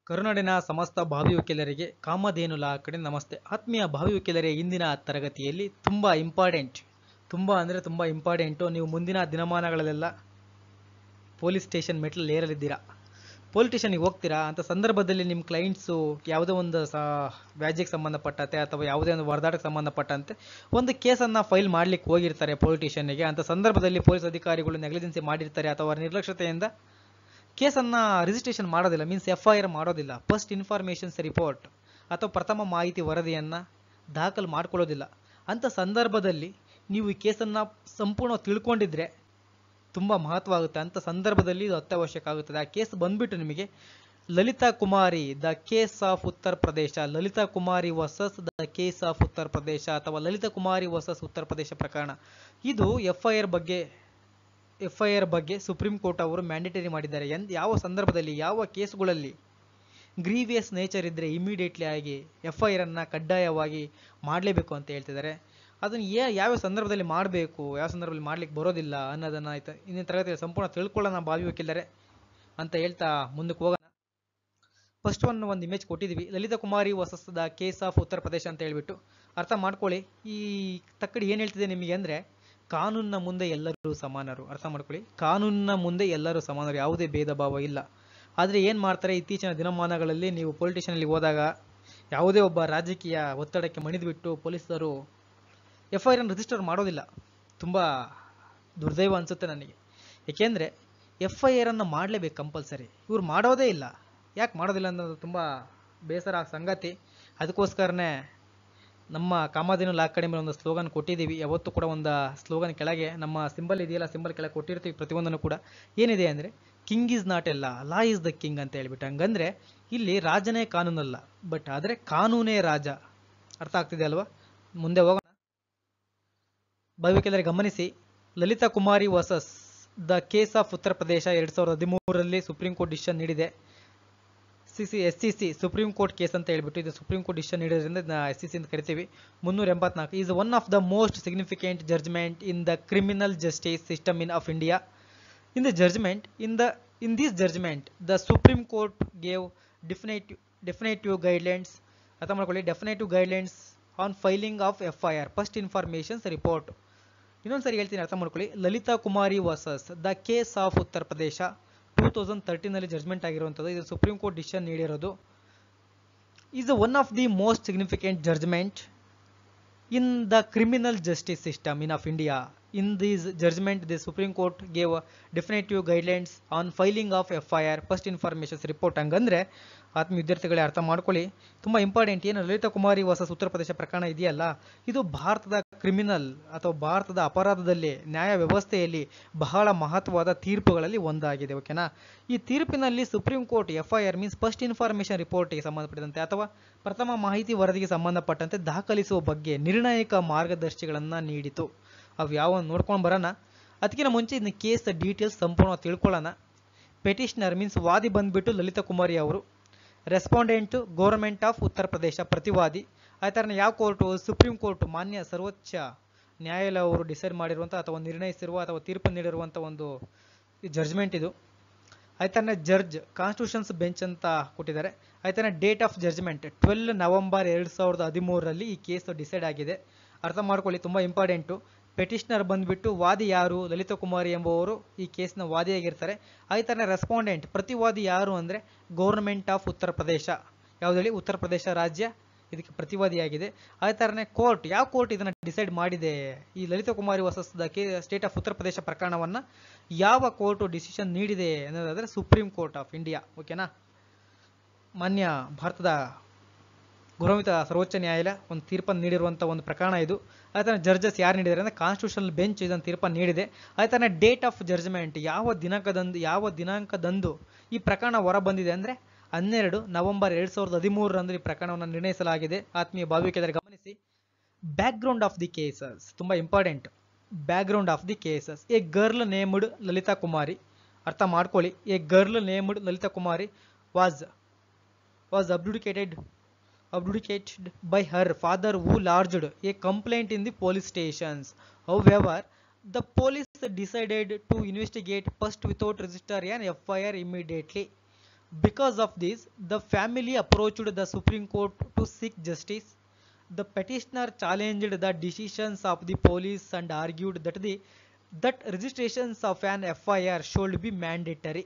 ಕರುನಾಡಿನ ಸಮಸ್ತ ಭಾವಿ ವಕೀಲರಿಗೆ ಕಾಮಧೇನು ಲಾ ಕಡೆ ನಮಸ್ತೆ. ಆತ್ಮೀಯ ಭಾವಿ ವಕೀಲರೇ, ಇಂದಿನ ತರಗತಿಯಲ್ಲಿ ತುಂಬ ಇಂಪಾರ್ಟೆಂಟು. ನೀವು ಮುಂದಿನ ದಿನಮಾನಗಳಲ್ಲೆಲ್ಲ ಪೊಲೀಸ್ ಸ್ಟೇಷನ್ ಮೆಟ್ಲಲ್ಲಿ ಏರಲಿದ್ದೀರಾ. ಪೊಲೀಸ್ ಸ್ಟೇಷನ್ಗೆ ಹೋಗ್ತೀರಾ ಅಂತ ಸಂದರ್ಭದಲ್ಲಿ ನಿಮ್ಮ ಕ್ಲೈಂಟ್ಸು ಯಾವುದೋ ಒಂದು ವ್ಯಾಜ್ಯಕ್ಕೆ ಸಂಬಂಧಪಟ್ಟಂತೆ ಅಥವಾ ಯಾವುದೇ ಒಂದು ವರದಾಟಕ್ಕೆ ಸಂಬಂಧಪಟ್ಟಂತೆ ಒಂದು ಕೇಸನ್ನು ಫೈಲ್ ಮಾಡಲಿಕ್ಕೆ ಹೋಗಿರ್ತಾರೆ ಪೊಲೀಸ್ ಸ್ಟೇಷನ್ಗೆ. ಅಂತ ಸಂದರ್ಭದಲ್ಲಿ ಪೊಲೀಸ್ ಅಧಿಕಾರಿಗಳು ನೆಗ್ಲಿಜೆನ್ಸಿ ಮಾಡಿರ್ತಾರೆ ಅಥವಾ ನಿರ್ಲಕ್ಷ್ಯತೆಯಿಂದ ಕೇಸನ್ನು ರಿಜಿಸ್ಟ್ರೇಷನ್ ಮಾಡೋದಿಲ್ಲ, ಮೀನ್ಸ್ FIR ಮಾಡೋದಿಲ್ಲ. ಫಸ್ಟ್ ಇನ್ಫಾರ್ಮೇಷನ್ಸ್ ರಿಪೋರ್ಟ್ ಅಥವಾ ಪ್ರಥಮ ಮಾಹಿತಿ ವರದಿಯನ್ನು ದಾಖಲು ಮಾಡ್ಕೊಳ್ಳೋದಿಲ್ಲ. ಅಂಥ ಸಂದರ್ಭದಲ್ಲಿ ನೀವು ಈ ಕೇಸನ್ನು ಸಂಪೂರ್ಣ ತಿಳ್ಕೊಂಡಿದ್ರೆ ತುಂಬ ಮಹತ್ವ ಆಗುತ್ತೆ. ಅಂಥ ಸಂದರ್ಭದಲ್ಲಿ ಇದು ಅತ್ಯವಶ್ಯಕ ಆಗುತ್ತದೆ. ಆ ಕೇಸ್ ಬಂದ್ಬಿಟ್ಟು ನಿಮಗೆ ಲಲಿತಾ ಕುಮಾರಿ the case of Uttar Pradesh, Lalitha Kumari versus the case of Uttar ಪ್ರದೇಶ ಅಥವಾ ಲಲಿತಾ ಕುಮಾರಿ ವರ್ಸಸ್ ಉತ್ತರ ಪ್ರದೇಶ ಪ್ರಕರಣ. ಇದು FIR ಬಗ್ಗೆ ಸುಪ್ರೀಂ ಕೋರ್ಟ್ ಅವರು ಮ್ಯಾಂಡೇಟರಿ ಮಾಡಿದ್ದಾರೆ. ಯಾವ ಸಂದರ್ಭದಲ್ಲಿ ಯಾವ ಕೇಸುಗಳಲ್ಲಿ ಗ್ರೀವಿಯಸ್ ನೇಚರ್ ಇದ್ದರೆ ಇಮಿಡಿಯೇಟ್ಲಿ ಆಗಿ FIR ಅನ್ನು ಕಡ್ಡಾಯವಾಗಿ ಮಾಡಲೇಬೇಕು ಅಂತ ಹೇಳ್ತಿದ್ದಾರೆ. ಅದನ್ನು ಯಾವ ಸಂದರ್ಭದಲ್ಲಿ ಮಾಡಬೇಕು, ಯಾವ ಸಂದರ್ಭದಲ್ಲಿ ಮಾಡ್ಲಿಕ್ಕೆ ಬರೋದಿಲ್ಲ ಅನ್ನೋದನ್ನು ಇಂದಿನ ತರಗತಿಯಲ್ಲಿ ಸಂಪೂರ್ಣ ತಿಳ್ಕೊಳ್ಳೋಣ ಭಾವಿ ವಕೀಲರೇ ಅಂತ ಹೇಳ್ತಾ ಮುಂದಕ್ಕೆ ಹೋಗೋಣ. ಫಸ್ಟ್ ಒಂದು ಇಮೇಜ್ ಕೊಟ್ಟಿದ್ದೀವಿ, Lalitha Kumari versus the case of Uttar ಪ್ರದೇಶ ಅಂತ ಹೇಳ್ಬಿಟ್ಟು ಅರ್ಥ ಮಾಡ್ಕೊಳ್ಳಿ. ಈ ತಕ್ಕಡಿ ಏನು ಹೇಳ್ತಿದೆ ನಿಮಗೆ ಅಂದರೆ, ಕಾನೂನಿನ ಮುಂದೆ ಎಲ್ಲರೂ ಸಮಾನರು. ಅರ್ಥ ಮಾಡ್ಕೊಳ್ಳಿ, ಕಾನೂನಿನ ಮುಂದೆ ಎಲ್ಲರೂ ಸಮಾನರು, ಯಾವುದೇ ಭೇದ ಭಾವ ಇಲ್ಲ. ಆದರೆ ಏನು ಮಾಡ್ತಾರೆ, ಇತ್ತೀಚಿನ ದಿನಮಾನಗಳಲ್ಲಿ ನೀವು ಪೊಲೀಸ್ ಸ್ಟೇಷನಲ್ಲಿ ಹೋದಾಗ ಯಾವುದೇ ಒಬ್ಬ ರಾಜಕೀಯ ಒತ್ತಡಕ್ಕೆ ಮಣಿದುಬಿಟ್ಟು ಪೊಲೀಸರು FIR ಅನ್ನು ರಿಜಿಸ್ಟರ್ ಮಾಡೋದಿಲ್ಲ. ತುಂಬ ದುರ್ದೈವ ಅನಿಸುತ್ತೆ ನನಗೆ. ಏಕೆಂದರೆ FIR ಅನ್ನು ಮಾಡಲೇಬೇಕು ಕಂಪಲ್ಸರಿ. ಇವ್ರು ಮಾಡೋದೇ ಇಲ್ಲ. ಯಾಕೆ ಮಾಡೋದಿಲ್ಲ ಅನ್ನೋದು ತುಂಬ ಬೇಸರ ಸಂಗತಿ. ಅದಕ್ಕೋಸ್ಕರನೇ ನಮ್ಮ ಕಾಮಧೇನು ಲಾ ಅಕಾಡೆಮಿ ಒಂದು ಸ್ಲೋಗನ್ ಕೊಟ್ಟಿದ್ದೀವಿ. ಯಾವತ್ತೂ ಕೂಡ ಒಂದು ಸ್ಲೋಗನ್ ಕೆಳಗೆ ನಮ್ಮ ಸಿಂಬಲ್ ಇದೆಯಲ್ಲ, ಸಿಂಬಲ್ ಕೆಳಗೆ ಕೊಟ್ಟಿರ್ತೀವಿ ಪ್ರತಿಯೊಂದನ್ನು ಕೂಡ. ಏನಿದೆ ಅಂದರೆ, king is not a law is the king ಅಂತ ಹೇಳ್ಬಿಟ್ಟು. ಹಂಗಂದ್ರೆ ಇಲ್ಲಿ ರಾಜನೇ ಕಾನೂನಲ್ಲ, ಬಟ್ ಆದರೆ ಕಾನೂನೇ ರಾಜ. ಅರ್ಥ ಆಗ್ತಿದೆ ಅಲ್ವಾ? ಮುಂದೆ ಹೋಗೋಣ. ಭಾವಿ ವಕೀಲರೇ ಗಮನಿಸಿ, Lalita Kumari versus the case of Uttar Pradesh 2013ರಲ್ಲಿ ಸುಪ್ರೀಂ ಕೋರ್ಟ್ ಡಿಸಿಷನ್ ನೀಡಿದೆ. SCC ಸುಪ್ರೀಂ ಕೋರ್ಟ್ ಕೇಸ್ ಅಂತ ಹೇಳ್ಬಿಟ್ಟು, ಇದು ಸುಪ್ರೀಂ ಕೋರ್ಟ್ ಡಿಸಿಷನ್ ನೀಡೋದ್ರಿಂದ SCC ಅಂತ ಕರಿತೀವಿ. 384 is one of the most significant judgment in the criminal justice system of India. In this judgment, the Supreme Court gave definitive guidelines. ಅರ್ಥ ಮಾಡ್ಕೊಳ್ಳಿ, definitive guidelines on filing of FIR, first informations report. ಇನ್ನೊಂದ್ಸರಿ ಹೇಳ್ತೀನಿ, ಅರ್ಥ ಮಾಡ್ಕೊಳ್ಳಿ. Lalita Kumari versus the case of Uttar Pradesh 2013ನಲ್ಲಿ judgement ಆಗಿರುವಂಥದ್ದು. ಇದು supreme court decision ನೀಡಿರೋದು. Is one of the most significant judgement in the criminal justice system of India. In this judgment, the Supreme Court gave definitive guidelines on filing of FIR, first informations report. ಹಂಗಂದ್ರೆ ಆತ್ಮೀಯ ವಿದ್ಯಾರ್ಥಿಗಳೇ ಅರ್ಥ ಮಾಡ್ಕೊಳ್ಳಿ, ತುಂಬ important. ಏನು Lalitha Kumari versus Uttar Pradesh ಪ್ರಕರಣ ಇದೆಯಲ್ಲ, ಇದು ಭಾರತದ ಕ್ರಿಮಿನಲ್ ಅಥವಾ ಭಾರತದ ಅಪರಾಧದಲ್ಲಿ ನ್ಯಾಯ ವ್ಯವಸ್ಥೆಯಲ್ಲಿ ಬಹಳ ಮಹತ್ವದ ತೀರ್ಪುಗಳಲ್ಲಿ ಒಂದಾಗಿದೆ. ಓಕೆನಾ? ಈ ತೀರ್ಪಿನಲ್ಲಿ supreme court FIR means first information ರಿಪೋರ್ಟ್ಗೆ ಸಂಬಂಧಪಟ್ಟಂತೆ ಅಥವಾ ಪ್ರಥಮ ಮಾಹಿತಿ ವರದಿಗೆ ಸಂಬಂಧಪಟ್ಟಂತೆ ದಾಖಲಿಸುವ ಬಗ್ಗೆ ನಿರ್ಣಾಯಕ ಮಾರ್ಗದರ್ಶಿಗಳನ್ನು ನೀಡಿತು. ಅವು ಯಾವ ನೋಡ್ಕೊಂಡು ಬರೋಣ. ಅದಕ್ಕಿಂತ ಮುಂಚೆ ಇದನ್ನ ಕೇಸ್ ಡೀಟೇಲ್ಸ್ ಸಂಪೂರ್ಣ ತಿಳ್ಕೊಳ್ಳೋಣ. ಪೆಟಿಷನರ್ ಮೀನ್ಸ್ ವಾದಿ ಬಂದ್ಬಿಟ್ಟು ಲಲಿತಾ ಕುಮಾರಿ ಅವರು, ರೆಸ್ಪಾಂಡೆಂಟ್ ಗೌರ್ಮೆಂಟ್ ಆಫ್ ಉತ್ತರ ಪ್ರದೇಶ ಪ್ರತಿವಾದಿ. ಆ ಥರನೇ ಯಾವ ಕೋರ್ಟು? ಸುಪ್ರೀಂ ಕೋರ್ಟ್, ಮಾನ್ಯ ಸರ್ವೋಚ್ಚ ನ್ಯಾಯಾಲಯ ಅವರು ಡಿಸೈಡ್ ಮಾಡಿರುವಂಥ ಅಥವಾ ನಿರ್ಣಯಿಸಿರುವ ಅಥವಾ ತೀರ್ಪು ನೀಡಿರುವಂಥ ಒಂದು ಜಡ್ಜ್ಮೆಂಟ್ ಇದು. ಆಯ್ತಾನೆ ಜಡ್ಜ್ ಕಾನ್ಸ್ಟಿಟ್ಯೂಷನ್ಸ್ ಬೆಂಚ್ ಅಂತ ಕೊಟ್ಟಿದ್ದಾರೆ. ಆಯ್ತಾನೆ ಡೇಟ್ ಆಫ್ ಜಡ್ಜ್ಮೆಂಟ್ 12 ನವೆಂಬರ್ 2013ರಲ್ಲಿ ಈ ಕೇಸ್ ಡಿಸೈಡ್ ಆಗಿದೆ. ಅರ್ಥ ಮಾಡ್ಕೊಳ್ಳಿ, ತುಂಬ ಇಂಪಾರ್ಟೆಂಟು. ಪೆಟಿಷನರ್ ಬಂದ್ಬಿಟ್ಟು ವಾದಿ ಯಾರು? ಲಲಿತಾ ಕುಮಾರಿ ಎಂಬುವರು ಈ ಕೇಸ್ನ ವಾದಿಯಾಗಿರ್ತಾರೆ. ಆಯ್ತಾನೆ ರೆಸ್ಪಾಂಡೆಂಟ್ ಪ್ರತಿವಾದಿ ಯಾರು ಅಂದರೆ ಗೌರ್ಮೆಂಟ್ ಆಫ್ ಉತ್ತರ ಪ್ರದೇಶ. ಯಾವ್ದು ಹೇಳಿ? ಉತ್ತರ ಪ್ರದೇಶ ರಾಜ್ಯ ಇದಕ್ಕೆ ಪ್ರತಿವಾದಿಯಾಗಿದೆ. ಅದೇ ಥರನೇ ಕೋರ್ಟ್, ಯಾವ ಕೋರ್ಟ್ ಇದನ್ನು ಡಿಸೈಡ್ ಮಾಡಿದೆ? ಈ Lalitha Kumari versus the state of Uttar ಪ್ರದೇಶ ಪ್ರಕರಣವನ್ನು ಯಾವ ಕೋರ್ಟು ಡಿಸಿಷನ್ ನೀಡಿದೆ ಅನ್ನೋದಾದರೆ ಸುಪ್ರೀಂ ಕೋರ್ಟ್ ಆಫ್ ಇಂಡಿಯಾ. ಓಕೆನಾ? ಮಾನ್ಯ ಭಾರತದ ಗೌರವಿತ ಸರ್ವೋಚ್ಚ ನ್ಯಾಯಾಲಯ ಒಂದು ತೀರ್ಪನ್ನು ನೀಡಿರುವಂಥ ಒಂದು ಪ್ರಕರಣ ಇದು. ಅದೇ ಥರ ಜಡ್ಜಸ್ ಯಾರು ನೀಡಿದ್ದಾರೆ ಅಂದರೆ ಕಾನ್ಸ್ಟಿಟ್ಯೂಷನಲ್ ಬೆಂಚ್ ಇದನ್ನು ತೀರ್ಪನ್ನು ನೀಡಿದೆ. ಅದೇ ಥರ ಡೇಟ್ ಆಫ್ ಜಡ್ಜ್ಮೆಂಟ್, ಯಾವ ದಿನಾಂಕದಂದು ಈ ಪ್ರಕರಣ ಹೊರ ಬಂದಿದೆ ಅಂದರೆ 12 ನವೆಂಬರ್ 2013ರಂದು ಈ ಪ್ರಕರಣವನ್ನು ನಿರ್ಣಯಿಸಲಾಗಿದೆ. ಆತ್ಮೀಯ ಭಾವಿ ವಕೀಲರೇ ಗಮನಿಸಿ, ಬ್ಯಾಕ್ಗ್ರೌಂಡ್ ಆಫ್ ದಿ ಕೇಸಸ್ ತುಂಬ important. Background of the cases, a girl named Lalita Kumari. ಅರ್ಥ ಮಾಡ್ಕೊಳ್ಳಿ, a girl named Lalita Kumari was abdicated by her father who lodged a complaint in the police stations. However, the police decided to investigate first without register an FIR immediately. Because of this, the family approached the Supreme Court to seek justice. The petitioner challenged the decisions of the police and argued that registrations of an FIR should be mandatory.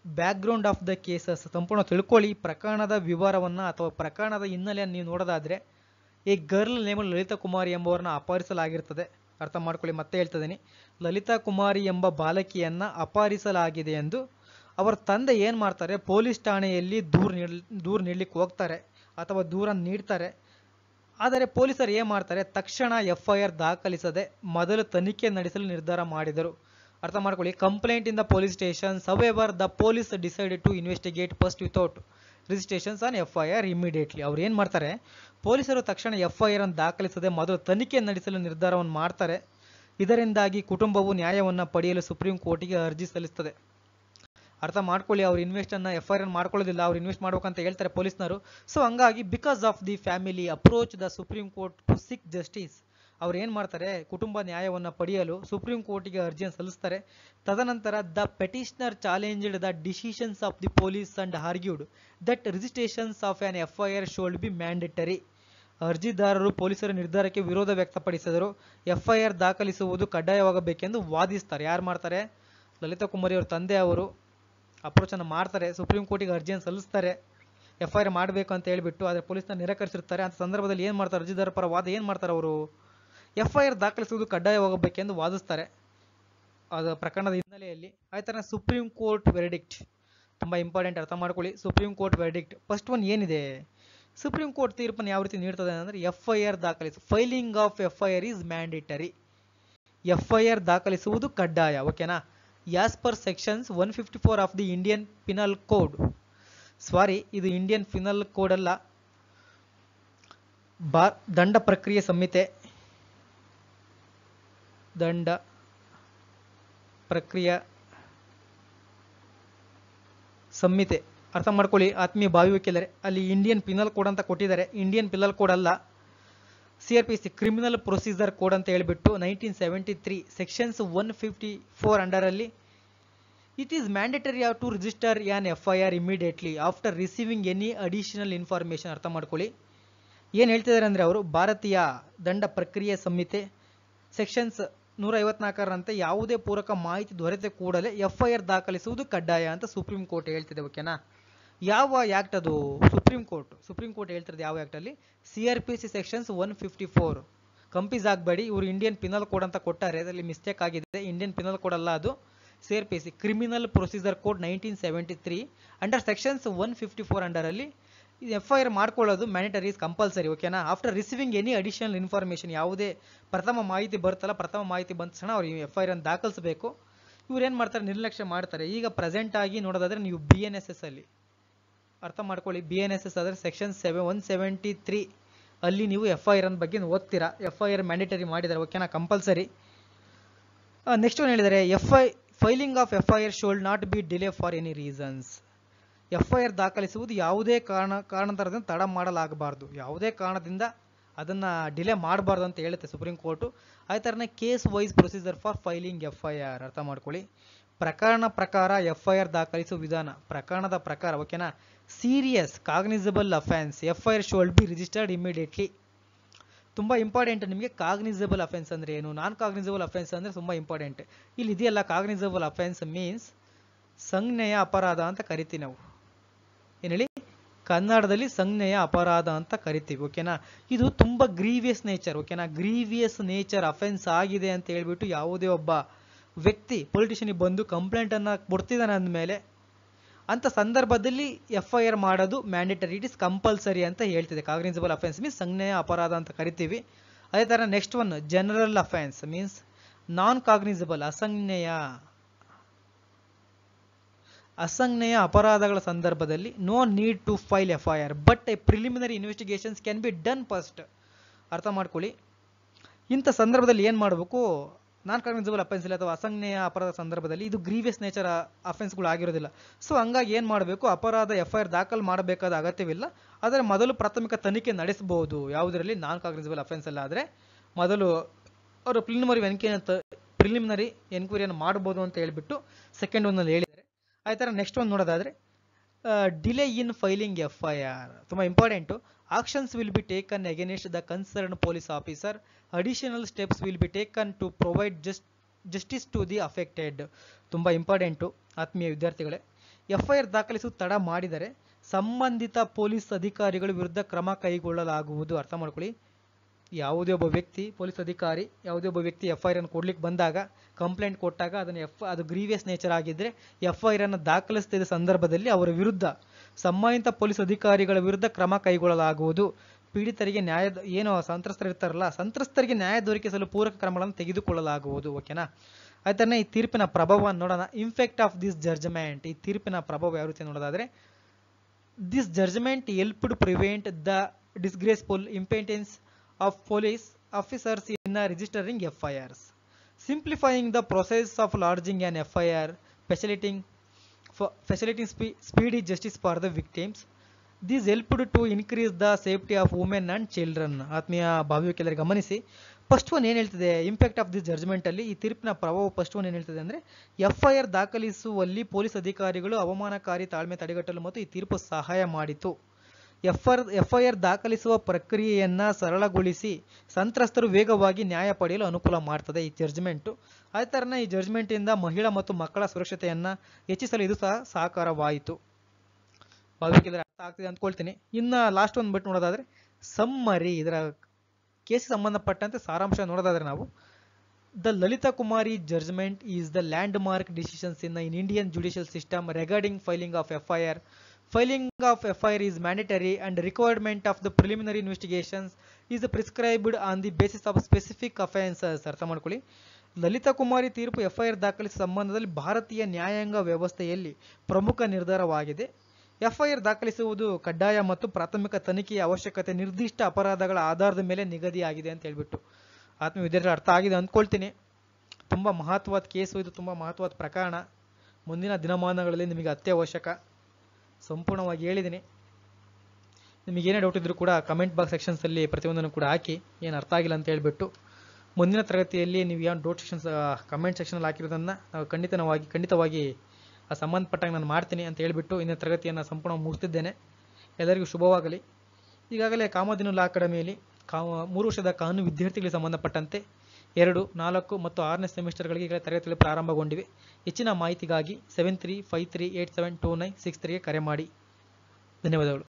Background of the cases ಸಂಪೂರ್ಣ ತಿಳ್ಕೊಳ್ಳಿ. ಪ್ರಕರಣದ ವಿವರವನ್ನು ಅಥವಾ ಪ್ರಕರಣದ ಹಿನ್ನೆಲೆಯನ್ನು ನೀವು ನೋಡೋದಾದರೆ, ಈ ಗರ್ಲ್ ನೇಮ್ ಲಲಿತಾ ಕುಮಾರಿ ಎಂಬುವರನ್ನ ಅಪಹರಿಸಲಾಗಿರ್ತದೆ. ಅರ್ಥ ಮಾಡ್ಕೊಳ್ಳಿ, ಮತ್ತೆ ಹೇಳ್ತಿದ್ದೀನಿ. ಲಲಿತಾ ಕುಮಾರಿ ಎಂಬ ಬಾಲಕಿಯನ್ನು ಅಪಹರಿಸಲಾಗಿದೆ ಎಂದು ಅವರ ತಂದೆ ಏನು ಮಾಡ್ತಾರೆ, ಪೊಲೀಸ್ ಠಾಣೆಯಲ್ಲಿ ದೂರು ನೀಡಲಿಕ್ಕೆ ಹೋಗ್ತಾರೆ ಅಥವಾ ದೂರ ನೀಡ್ತಾರೆ. ಆದರೆ ಪೊಲೀಸರು ಏನು ಮಾಡ್ತಾರೆ, ತಕ್ಷಣ FIR ದಾಖಲಿಸದೆ ಮೊದಲು ತನಿಖೆ ನಡೆಸಲು ನಿರ್ಧಾರ ಮಾಡಿದರು. ಅರ್ಥ ಮಾಡ್ಕೊಳ್ಳಿ. Complaint in the police stations, however the police decided to investigate first without registrations on FIR immediately. ಅವ್ರು ಏನು ಮಾಡ್ತಾರೆ, ಪೊಲೀಸರು ತಕ್ಷಣ FIR ಅನ್ನು ದಾಖಲಿಸದೆ ಮೊದಲು ತನಿಖೆ ನಡೆಸಲು ನಿರ್ಧಾರವನ್ನು ಮಾಡ್ತಾರೆ. ಇದರಿಂದಾಗಿ ಕುಟುಂಬವು ನ್ಯಾಯವನ್ನು ಪಡೆಯಲು ಸುಪ್ರೀಂ ಕೋರ್ಟಿಗೆ ಅರ್ಜಿ ಸಲ್ಲಿಸುತ್ತದೆ. ಅರ್ಥ ಮಾಡ್ಕೊಳ್ಳಿ, ಅವ್ರು FIR ಮಾಡ್ಕೊಳ್ಳೋದಿಲ್ಲ, ಅವ್ರು ಇನ್ವೆಸ್ಟ್ ಮಾಡ್ಬೇಕಂತ ಹೇಳ್ತಾರೆ ಪೊಲೀಸ್ನವರು. ಸೊ ಹಂಗಾಗಿ because of the family approach the supreme court to seek justice, ಅವ್ರು ಏನು ಮಾಡ್ತಾರೆ, ಕುಟುಂಬ ನ್ಯಾಯವನ್ನು ಪಡೆಯಲು ಸುಪ್ರೀಂ ಕೋರ್ಟಿಗೆ ಅರ್ಜಿಯನ್ನು ಸಲ್ಲಿಸ್ತಾರೆ. ತದನಂತರ the petitioner challenged the decisions of the police and argued that registrations of on FIR ಶೋಲ್ಡ್ B mandatory. ಅರ್ಜಿದಾರರು ಪೊಲೀಸರ ನಿರ್ಧಾರಕ್ಕೆ ವಿರೋಧ ವ್ಯಕ್ತಪಡಿಸಿದರು. FIR ದಾಖಲಿಸುವುದು ಕಡ್ಡಾಯವಾಗಬೇಕೆಂದು ವಾದಿಸ್ತಾರೆ. ಯಾರು ಮಾಡ್ತಾರೆ, ಲಲಿತಾ ಕುಮಾರಿ ಅವರ ತಂದೆ ಅವರು ಅಪ್ರೋಚನ್ನು ಮಾಡ್ತಾರೆ, ಸುಪ್ರೀಂ ಕೋರ್ಟಿಗೆ ಅರ್ಜಿಯನ್ನು ಸಲ್ಲಿಸ್ತಾರೆ FIR ಮಾಡಬೇಕು ಅಂತ ಹೇಳ್ಬಿಟ್ಟು. ಆದರೆ ಪೊಲೀಸ್ನ ನಿರಾಕರಿಸಿರ್ತಾರೆ. ಅಂತ ಸಂದರ್ಭದಲ್ಲಿ ಏನು ಮಾಡ್ತಾರೆ, ಅರ್ಜಿದಾರ ಪರ ವಾದ ಏನು ಮಾಡ್ತಾರೆ, ಅವರು FIR ದಾಖಲಿಸುವುದು ಕಡ್ಡಾಯವಾಗಬೇಕೆಂದು ವಾದಿಸ್ತಾರೆ ಅದು ಪ್ರಕರಣದ ಹಿನ್ನೆಲೆಯಲ್ಲಿ. ಆಯ್ತಾನೆ. ಸುಪ್ರೀಂ ಕೋರ್ಟ್ ವೆರ್ಡಿಕ್ಟ್ ತುಂಬ ಇಂಪಾರ್ಟೆಂಟ್, ಅರ್ಥ ಮಾಡ್ಕೊಳ್ಳಿ. Supreme court verdict first one ಏನಿದೆ, ಸುಪ್ರೀಂ ಕೋರ್ಟ್ ತೀರ್ಪನ್ನು ಯಾವ ರೀತಿ ನೀಡ್ತದೆ ಅಂದರೆ, FIR ದಾಖಲಿಸು, filing of FIR is mandatory. FIR ದಾಖಲಿಸುವುದು ಕಡ್ಡಾಯ. ಓಕೆನಾ. As per sections 154 of the Indian penal code, sorry ಇದು ಇಂಡಿಯನ್ ಪಿನಲ್ ಕೋಡ್ ಅಲ್ಲ, ದಂಡ ಪ್ರಕ್ರಿಯೆ ಸಂಹಿತೆ, ದಂಡ ಪ್ರಕ್ರಿಯೆ ಸಂಹಿತೆ. ಅರ್ಥ ಮಾಡ್ಕೊಳ್ಳಿ ಆತ್ಮೀಯ ಭಾವಿ ವಕೀಲರೆ, ಅಲ್ಲಿ ಇಂಡಿಯನ್ ಪಿನಲ್ ಕೋಡ್ ಅಂತ ಕೊಟ್ಟಿದ್ದಾರೆ. ಇಂಡಿಯನ್ ಪಿನಲ್ ಕೋಡ್ ಅಲ್ಲ, CRPC ಕ್ರಿಮಿನಲ್ ಪ್ರೊಸೀಜರ್ ಕೋಡ್ ಅಂತ ಹೇಳಿಬಿಟ್ಟು 1973 ಸೆಕ್ಷನ್ಸ್ 154 ಅಂಡರಲ್ಲಿ it is mandatory to register on FIR immediately after receiving any additional information. ಅರ್ಥ ಮಾಡ್ಕೊಳ್ಳಿ, ಏನು ಹೇಳ್ತಿದ್ದಾರೆ ಅಂದರೆ ಅವರು, ಭಾರತೀಯ ದಂಡ ಪ್ರಕ್ರಿಯೆ ಸಂಹಿತೆ ಸೆಕ್ಷನ್ಸ್ 154ರಂತೆ ಯಾವುದೇ ಪೂರಕ ಮಾಹಿತಿ ದೊರೆತ ಕೂಡಲೇ FIR ದಾಖಲಿಸುವುದು ಕಡ್ಡಾಯ ಅಂತ ಸುಪ್ರೀಂ ಕೋರ್ಟ್ ಹೇಳ್ತಿದೆ. ಓಕೆನಾ. ಯಾವ ಆ್ಯಕ್ಟ್ ಅದು, ಸುಪ್ರೀಂ ಕೋರ್ಟ್ ಹೇಳ್ತಿರೋದು ಯಾವ ಆ್ಯಕ್ಟಲ್ಲಿ, CRPC ಸೆಕ್ಷನ್ಸ್ 154. ಕಂಪೀಸ್ ಆಗಬೇಡಿ, ಇವರು ಇಂಡಿಯನ್ ಪಿನಲ್ ಕೋಡ್ ಅಂತ ಕೊಟ್ಟಾರೆ, ಅದರಲ್ಲಿ ಮಿಸ್ಟೇಕ್ ಆಗಿದೆ. ಇಂಡಿಯನ್ ಪಿನಲ್ ಕೋಡ್ ಅಲ್ಲ ಅದು, CRPC criminal procedure code 1973 under sections 154 ಅಂಡರಲ್ಲಿ FIR ಮಾಡ್ಕೊಳ್ಳೋದು ಮ್ಯಾಂಡೇಟರಿ ಇಸ್ ಕಂಪಲ್ಸರಿ. ಓಕೆನಾ. After receiving any additional information, ಯಾವುದೇ ಪ್ರಥಮ ಮಾಹಿತಿ ಬರುತ್ತಲ್ಲ, ಪ್ರಥಮ ಮಾಹಿತಿ ಬಂದ ತಕ್ಷಣ ಅವ್ರು FIR ಅನ್ನು ದಾಖಲಿಸಬೇಕು. ಇವ್ರು ಏನು ಮಾಡ್ತಾರೆ, ನಿರ್ಲಕ್ಷ್ಯ ಮಾಡ್ತಾರೆ. ಈಗ ಪ್ರೆಸೆಂಟ್ ಆಗಿ ನೋಡೋದಾದ್ರೆ ನೀವು BNSS ಅಲ್ಲಿ ಅರ್ಥ ಮಾಡ್ಕೊಳ್ಳಿ, BNSS ಆದರೆ ಸೆಕ್ಷನ್ 173 ಅಲ್ಲಿ ನೀವು FIR ಅನ್ನ ಬಗ್ಗೆ ಓದ್ತೀರಾ. FIR ಮ್ಯಾಂಡೇಟರಿ ಮಾಡಿದ್ದಾರೆ. ಓಕೆನಾ, ಕಂಪಲ್ಸರಿ. ನೆಕ್ಸ್ಟ್ ಏನು ಹೇಳಿದ್ದಾರೆ, filing of FIR ಶೋಲ್ಡ್ not be delay for any reasons. FIR ದಾಖಲಿಸುವುದು ಯಾವುದೇ ಕಾರಣದಿಂದ ತಡ ಮಾಡಲಾಗಬಾರ್ದು, ಯಾವುದೇ ಕಾರಣದಿಂದ ಅದನ್ನು ಡಿಲೇ ಮಾಡಬಾರ್ದು ಅಂತ ಹೇಳುತ್ತೆ ಸುಪ್ರೀಂ ಕೋರ್ಟು. ಅದೇ ಥರನೇ case wise procedure for filing FIR. ಅರ್ಥ ಮಾಡ್ಕೊಳ್ಳಿ, ಪ್ರಕರಣ ಪ್ರಕಾರ FIR ದಾಖಲಿಸುವ ವಿಧಾನ, ಪ್ರಕರಣದ ಪ್ರಕಾರ. ಓಕೆನಾ. Serious cognisable offence FIR ಶೋಲ್ಡ್ B registered immediately. ತುಂಬ ಇಂಪಾರ್ಟೆಂಟ್ ನಿಮಗೆ. ಕಾಗ್ನಿಸಬಲ್ ಅಫೆನ್ಸ್ ಅಂದರೆ ಏನು, ನಾನ್ ಕಾಗ್ನಿಸಬಲ್ ಅಫೆನ್ಸ್ ಅಂದರೆ ತುಂಬ ಇಂಪಾರ್ಟೆಂಟ್. ಇಲ್ಲಿ ಇದೆಯಲ್ಲ, ಕಾಗ್ನಿಸಬಲ್ ಅಫೆನ್ಸ್ ಮೀನ್ಸ್ ಸಂಜ್ಞೆಯ ಅಪರಾಧ ಅಂತ ಕರಿತೀವಿ ನಾವು. ಏನು ಹೇಳಿ, ಕನ್ನಡದಲ್ಲಿ ಸಂಜ್ಞೆಯ ಅಪರಾಧ ಅಂತ ಕರಿತೀವಿ. ಓಕೆನಾ. ಇದು ತುಂಬ ಗ್ರೀವಿಯಸ್ ನೇಚರ್. ಓಕೆನಾ. ಗ್ರೀವಿಯಸ್ ನೇಚರ್ ಅಫೆನ್ಸ್ ಆಗಿದೆ ಅಂತ ಹೇಳ್ಬಿಟ್ಟು ಯಾವುದೇ ಒಬ್ಬ ವ್ಯಕ್ತಿ ಪೊಲಿಟಿಷಿಯನ್ಗೆ ಬಂದು ಕಂಪ್ಲೇಂಟನ್ನು ಕೊಡ್ತಿದ್ದಾನೆ ಅಂದಮೇಲೆ ಅಂಥ ಸಂದರ್ಭದಲ್ಲಿ FIR ಮಾಡೋದು ಮ್ಯಾಂಡೇಟರಿ, ಇಟ್ ಇಸ್ ಕಂಪಲ್ಸರಿ ಅಂತ ಹೇಳ್ತಿದೆ. ಕಾಗ್ನಿಸಬಲ್ ಅಫೆನ್ಸ್ ಮೀನ್ಸ್ ಸಂಜ್ಞೆಯ ಅಪರಾಧ ಅಂತ ಕರಿತೀವಿ. ಅದೇ ಥರ next one general offence means non cognizable, ಅಸಂಜ್ಞೆಯ ಅಪರಾಧಗಳ ಸಂದರ್ಭದಲ್ಲಿ no need to file FIR but a preliminary investigations can be done first. ಅರ್ಥ ಮಾಡ್ಕೊಳ್ಳಿ, ಇಂಥ ಸಂದರ್ಭದಲ್ಲಿ ಏನು ಮಾಡಬೇಕು, ನಾನ್ ಕಾಗ್ನಿಸಬಲ್ ಅಫೆನ್ಸ್ ಅಥವಾ ಅಸಂಜ್ಞೆಯ ಅಪರಾಧ ಸಂದರ್ಭದಲ್ಲಿ ಇದು ಗ್ರೀವಿಯಸ್ ನೇಚರ್ ಅಫೆನ್ಸ್ಗಳು ಆಗಿರೋದಿಲ್ಲ. ಸೊ ಹಂಗಾಗಿ ಏನು ಮಾಡಬೇಕು, ಅಪರಾಧ FIR ದಾಖಲು ಮಾಡಬೇಕಾದ ಅಗತ್ಯವಿಲ್ಲ. ಆದರೆ ಮೊದಲು ಪ್ರಾಥಮಿಕ ತನಿಖೆ ನಡೆಸಬಹುದು. ಯಾವುದರಲ್ಲಿ, ನಾನ್ ಕಾಗ್ನಿಸಬಲ್ ಅಫೆನ್ಸ್ ಅಲ್ಲ ಆದರೆ ಮೊದಲು ಅವರು ಪ್ರಿಲಿಮಿನರಿ ಎನ್ಕ್ವೈರಿಯನ್ನು ಮಾಡ್ಬೋದು ಅಂತ ಹೇಳ್ಬಿಟ್ಟು ಸೆಕೆಂಡ್ ಒಂದಲ್ಲಿ ಹೇಳಿದ್ದಾರೆ. ಅದೇ ಥರ ನೆಕ್ಸ್ಟ್ ಒಂದು ನೋಡೋದಾದರೆ ಡಿಲೇ ಇನ್ ಫೈಲಿಂಗ್ FIR ತುಂಬ important. Actions will be taken against the concern police officer. Additional steps will be taken to provide justice to the affected. ತುಂಬ ಇಂಪಾರ್ಟೆಂಟು ಆತ್ಮೀಯ ವಿದ್ಯಾರ್ಥಿಗಳೇ. FIR ದಾಖಲಿಸುವ ತಡ ಮಾಡಿದರೆ ಸಂಬಂಧಿತ ಪೊಲೀಸ್ ಅಧಿಕಾರಿಗಳ ವಿರುದ್ಧ ಕ್ರಮ ಕೈಗೊಳ್ಳಲಾಗುವುದು. ಅರ್ಥ ಮಾಡ್ಕೊಳ್ಳಿ. ಯಾವುದೇ ಒಬ್ಬ ವ್ಯಕ್ತಿ, ಪೊಲೀಸ್ ಅಧಿಕಾರಿ ಯಾವುದೇ ಒಬ್ಬ ವ್ಯಕ್ತಿ FIR ಅನ್ನು ಕೊಡ್ಲಿಕ್ಕೆ ಬಂದಾಗ, ಕಂಪ್ಲೇಂಟ್ ಕೊಟ್ಟಾಗ ಅದು ಗ್ರೀವಿಯಸ್ ನೇಚರ್ ಆಗಿದ್ದರೆ FIR ಅನ್ನು ದಾಖಲಿಸ್ತಿದ್ದ ಸಂದರ್ಭದಲ್ಲಿ ಅವರ ವಿರುದ್ಧ, ಸಂಬಂಧಿತ ಪೊಲೀಸ್ ಅಧಿಕಾರಿಗಳ ವಿರುದ್ಧ ಕ್ರಮ ಕೈಗೊಳ್ಳಲಾಗುವುದು. ಪೀಡಿತರಿಗೆ ಸಂತ್ರಸ್ತರಿಗೆ ನ್ಯಾಯ ದೊರಕಿಸಲು ಪೂರಕ ಕ್ರಮಗಳನ್ನು ತೆಗೆದುಕೊಳ್ಳಲಾಗುವುದು. ಓಕೆನಾ? ಆಯ್ತನ್ನ ಈ ತೀರ್ಪಿನ ಪ್ರಭಾವವನ್ನು ನೋಡೋಣ. Impact of this judgement. ಈ ತೀರ್ಪಿನ ಪ್ರಭಾವ ಯಾವ ರೀತಿ ನೋಡೋದಾದ್ರೆ, this judgement helped prevent the disgraceful impenitence of police officers in registering FIRs, simplifying the process of lodging an FIR, facilitating speedy justice for the victims. This helped to increase the safety of women and children. ಆತ್ಮೀಯ ಭಾವಿಕೆಲ್ಲರಿಗೆ ಗಮನಿಸಿ. First one ಏನು ಹೇಳ್ತಿದೆ, impact of this judgment ಅಲ್ಲಿ ಈ ತೀರ್ಪಿನ ಪ್ರಭಾವ first one ಏನು ಹೇಳ್ತಿದೆ ಅಂದರೆ, FIR ದಾಖಲಿಸುವಲ್ಲಿ police ಅಧಿಕಾರಿಗಳು ಅವಮಾನಕಾರಿ ತಾಳ್ಮೆ ತಡೆಗಟ್ಟಲು ಮತ್ತು ಈ ತೀರ್ಪು ಸಹಾಯ ಮಾಡಿತು. FIR ದಾಖಲಿಸುವ ಪ್ರಕ್ರಿಯೆಯನ್ನ ಸರಳಗೊಳಿಸಿ ಸಂತ್ರಸ್ತರು ವೇಗವಾಗಿ ನ್ಯಾಯ ಪಡೆಯಲು ಅನುಕೂಲ ಮಾಡ್ತದೆ ಈ ಜಡ್ಜ್ಮೆಂಟು. ಅದೇ ಥರನ ಈ ಜಡ್ಜ್ಮೆಂಟ್ ಇಂದ ಮಹಿಳಾ ಮತ್ತು ಮಕ್ಕಳ ಸುರಕ್ಷತೆಯನ್ನ ಹೆಚ್ಚಿಸಲು ಇದು ಸಹ ಸಹಕಾರವಾಯಿತು. ಭಾವಿಕೆಲ್ಲರಿಗೆ ಅರ್ಥ ಆಗ್ತಿದೆ ಅಂದ್ಕೊಳ್ತೀನಿ. ಇನ್ನ ಲಾಸ್ಟ್ ಒಂದು ಬಿಟ್ಟು ನೋಡೋದಾದ್ರೆ ಸಮ್ಮರಿ, ಇದರ ಕೇಸಿಗೆ ಸಂಬಂಧಪಟ್ಟಂತೆ ಸಾರಾಂಶ ನೋಡೋದಾದ್ರೆ ನಾವು, the Lalita Kumari judgment is the landmark decisions in Indian judicial system regarding filing of FIR. Filing of FIR is mandatory and requirement of the preliminary investigations is prescribed on the basis of specific offenses. ಅರ್ಥ ಮಾಡ್ಕೊಳ್ಳಿ. ಲಲಿತಾ ಕುಮಾರಿ ತೀರ್ಪು FIR ದಾಖಲಿಸುವ ಸಂಬಂಧದಲ್ಲಿ ಭಾರತೀಯ ನ್ಯಾಯಾಂಗ ವ್ಯವಸ್ಥೆಯಲ್ಲಿ ಪ್ರಮುಖ ನಿರ್ಧಾರವಾಗಿದೆ. FIR ದಾಖಲಿಸುವುದು ಕಡ್ಡಾಯ ಮತ್ತು ಪ್ರಾಥಮಿಕ ತನಿಖೆಯ ಅವಶ್ಯಕತೆ ನಿರ್ದಿಷ್ಟ ಅಪರಾಧಗಳ ಆಧಾರದ ಮೇಲೆ ನಿಗದಿಯಾಗಿದೆ ಅಂತ ಹೇಳ್ಬಿಟ್ಟು ಆತ್ಮೀಯ ವಿದ್ಯಾರ್ಥಿಗಳು ಅರ್ಥ ಆಗಿದೆ ಅಂದ್ಕೊಳ್ತೀನಿ. ತುಂಬ ಮಹತ್ವದ ಕೇಸು ಇದು, ತುಂಬ ಮಹತ್ವದ ಪ್ರಕರಣ. ಮುಂದಿನ ದಿನಮಾನಗಳಲ್ಲಿ ನಿಮಗೆ ಅತ್ಯವಶ್ಯಕ. ಸಂಪೂರ್ಣವಾಗಿ ಹೇಳಿದ್ದೀನಿ. ನಿಮಗೇನೇ ಡೌಟ್ ಇದ್ರೂ ಕೂಡ ಕಮೆಂಟ್ ಬಾಕ್ಸ್ ಸೆಕ್ಷನ್ಸಲ್ಲಿ ಪ್ರತಿಯೊಂದನ್ನು ಕೂಡ ಹಾಕಿ, ಏನು ಅರ್ಥ ಆಗಿಲ್ಲ ಅಂತ ಹೇಳ್ಬಿಟ್ಟು. ಮುಂದಿನ ತರಗತಿಯಲ್ಲಿ ನೀವು ಏನು ಡೌಟ್ ಸೆಕ್ಷನ್ಸ್ ಕಮೆಂಟ್ ಸೆಕ್ಷನಲ್ಲಿ ಹಾಕಿರೋದನ್ನು ನಾವು ಖಂಡಿತವಾಗಿ ಸಂಬಂಧಪಟ್ಟಾಗ ನಾನು ಮಾಡ್ತೀನಿ ಅಂತ ಹೇಳ್ಬಿಟ್ಟು ಇಂದಿನ ತರಗತಿಯನ್ನು ಸಂಪೂರ್ಣ ಮುಗಿಸ್ತಿದ್ದೇನೆ. ಎಲ್ಲರಿಗೂ ಶುಭವಾಗಲಿ. ಈಗಾಗಲೇ ಕಾಮಧೇನು ಲಾ ಅಕಾಡೆಮಿಯಲ್ಲಿ 3 ವರ್ಷದ ಕಾನೂನು ವಿದ್ಯಾರ್ಥಿಗಳಿಗೆ ಸಂಬಂಧಪಟ್ಟಂತೆ 2, 4 ಮತ್ತು 6ನೇ ಸೆಮಿಸ್ಟರ್ಗಳಿಗೆ ಈಗಲೇ ತರಗತಿಗಳು ಪ್ರಾರಂಭಗೊಂಡಿವೆ. ಹೆಚ್ಚಿನ ಮಾಹಿತಿಗಾಗಿ 7353872963ಗೆ ಕರೆ ಮಾಡಿ. ಧನ್ಯವಾದಗಳು.